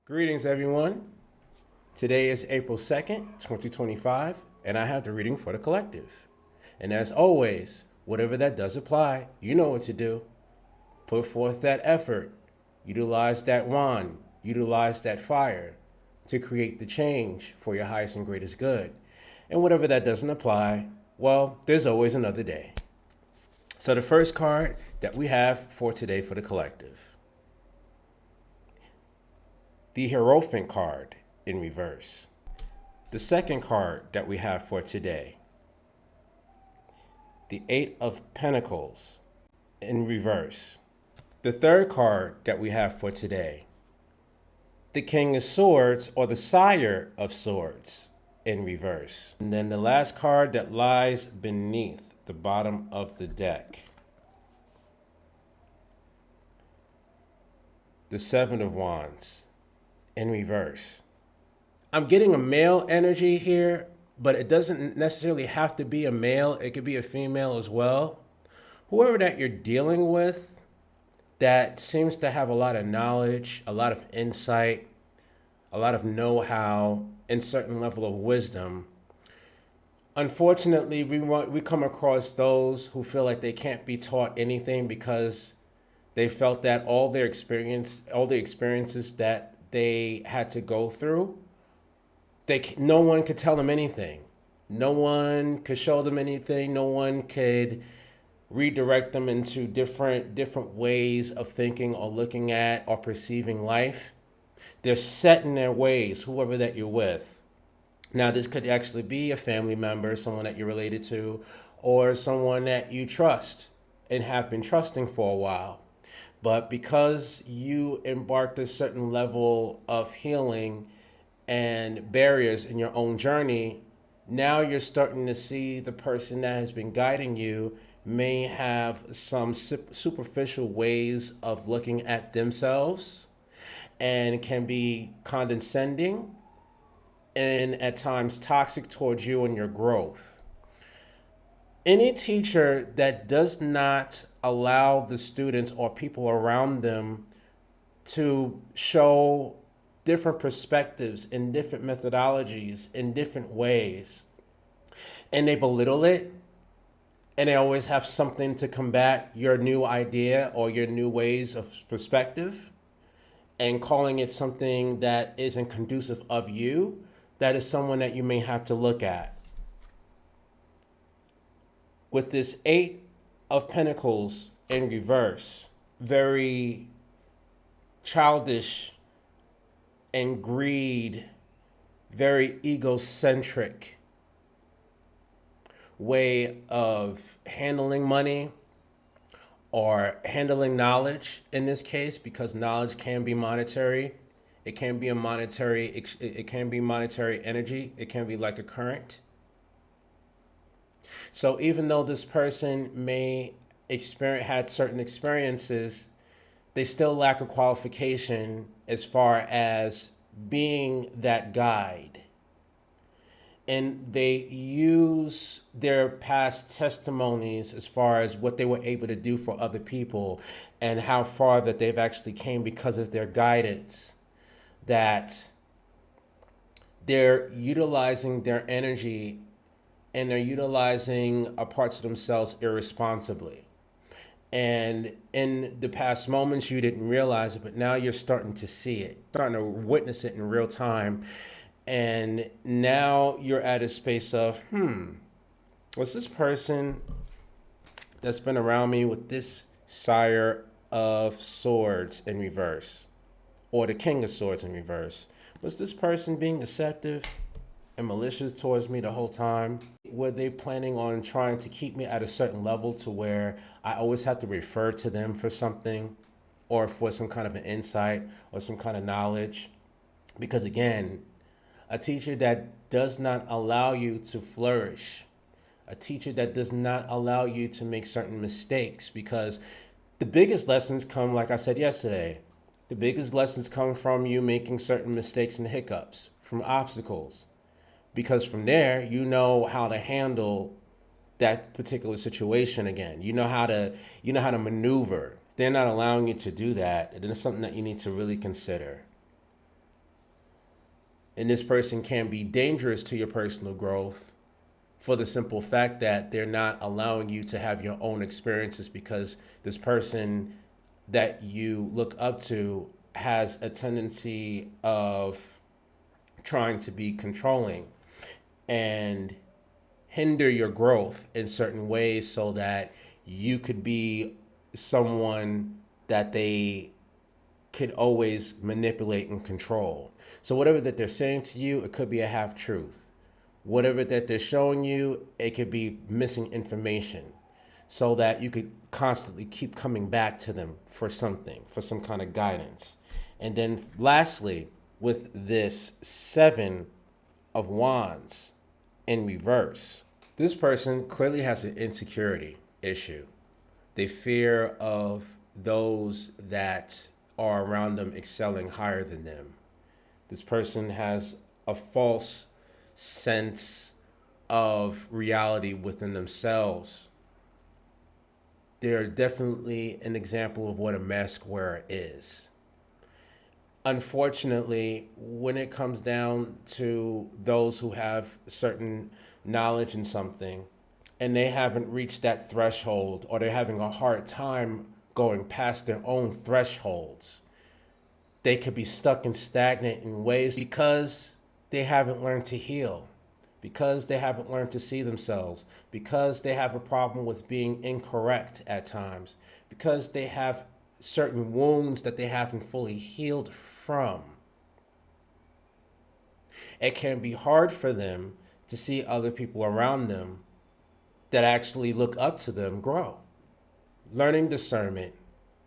Greetings, everyone. Today is April 2nd, 2025, and I have the reading for the collective. And as always, whatever that does apply, you know what to do. Put forth that effort, utilize that wand, utilize that fire to create the change for your highest and greatest good. And whatever that doesn't apply, well, there's always another day. So, the first card that we have for today for the collective, the Hierophant card in reverse. The second card that we have for today, the Eight of Pentacles in reverse. The third card that we have for today, the King of Swords or the Sire of Swords in reverse. And then the last card that lies beneath the bottom of the deck, the Seven of Wands in reverse. I'm getting a male energy here, but it doesn't necessarily have to be a male. It could be a female as well. Whoever that you're dealing with that seems to have a lot of knowledge, a lot of insight, a lot of know-how, and certain level of wisdom. Unfortunately, we come across those who feel like they can't be taught anything because they felt that all the experiences that they had to go through, no one could tell them anything. No one could show them anything. No one could redirect them into different ways of thinking or looking at or perceiving life. They're set in their ways, whoever that you're with. Now, this could actually be a family member, someone that you're related to, or someone that you trust and have been trusting for a while. But because you embarked a certain level of healing and barriers in your own journey, now you're starting to see the person that has been guiding you may have some superficial ways of looking at themselves and can be condescending and at times toxic towards you and your growth. Any teacher that does not allow the students or people around them to show different perspectives and different methodologies in different ways, and they belittle it, and they always have something to combat your new idea or your new ways of perspective, and calling it something that isn't conducive of you, that is someone that you may have to look at. With this Eight of Pentacles in reverse, very childish and greed, very egocentric way of handling money or handling knowledge in this case, because knowledge can be monetary. It can be it can be monetary energy. It can be like a current. So even though this person may had certain experiences, they still lack a qualification as far as being that guide. And they use their past testimonies as far as what they were able to do for other people and how far that they've actually came because of their guidance, that they're utilizing their energy and they're utilizing parts of themselves irresponsibly. And in the past moments, you didn't realize it, but now you're starting to see it, starting to witness it in real time. And now you're at a space of, was this person that's been around me with this Sire of Swords in reverse, or the King of Swords in reverse, was this person being deceptive and malicious towards me the whole time? Were they planning on trying to keep me at a certain level to where I always have to refer to them for something or for some kind of an insight or some kind of knowledge? Because again, a teacher that does not allow you to flourish, a teacher that does not allow you to make certain mistakes, because the biggest lessons come, like I said yesterday, the biggest lessons come from you making certain mistakes and hiccups, from obstacles. Because from there, you know how to handle that particular situation again. You know how to maneuver. If they're not allowing you to do that, then it's something that you need to really consider. And this person can be dangerous to your personal growth for the simple fact that they're not allowing you to have your own experiences, because this person that you look up to has a tendency of trying to be controlling and hinder your growth in certain ways so that you could be someone that they could always manipulate and control. So whatever that they're saying to you, it could be a half truth. Whatever that they're showing you, it could be missing information, so that you could constantly keep coming back to them for something, for some kind of guidance. And then lastly, with this Seven of Wands in reverse, this person clearly has an insecurity issue. They fear of those that are around them excelling higher than them. This person has a false sense of reality within themselves. They're definitely an example of what a mask wearer is. Unfortunately, when it comes down to those who have certain knowledge in something and they haven't reached that threshold, or they're having a hard time going past their own thresholds, they could be stuck and stagnant in ways because they haven't learned to heal, because they haven't learned to see themselves, because they have a problem with being incorrect at times, because they have certain wounds that they haven't fully healed from. It can be hard for them to see other people around them that actually look up to them grow. Learning discernment.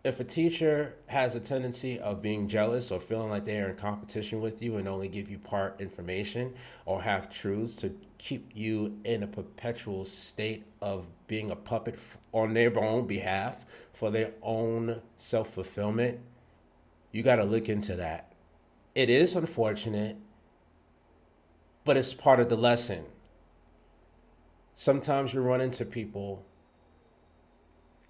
If a teacher has a tendency of being jealous or feeling like they are in competition with you and only give you part information or half truths to keep you in a perpetual state of being a puppet on their own behalf for their own self-fulfillment, you got to look into that. It is unfortunate, but it's part of the lesson. Sometimes you run into people,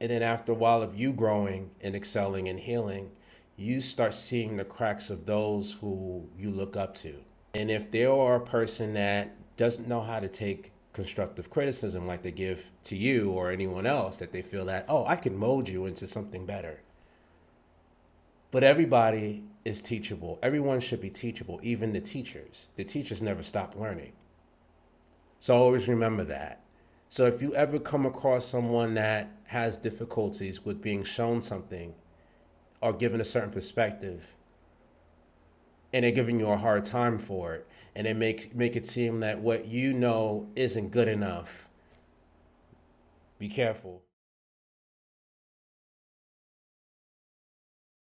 and then after a while of you growing and excelling and healing, you start seeing the cracks of those who you look up to. And if they are a person that doesn't know how to take constructive criticism like they give to you or anyone else, that they feel that, oh, I can mold you into something better. But everybody is teachable. Everyone should be teachable, even the teachers. The teachers never stop learning. So always remember that. So if you ever come across someone that has difficulties with being shown something or given a certain perspective, and they're giving you a hard time for it, and they make it seem that what you know isn't good enough, be careful.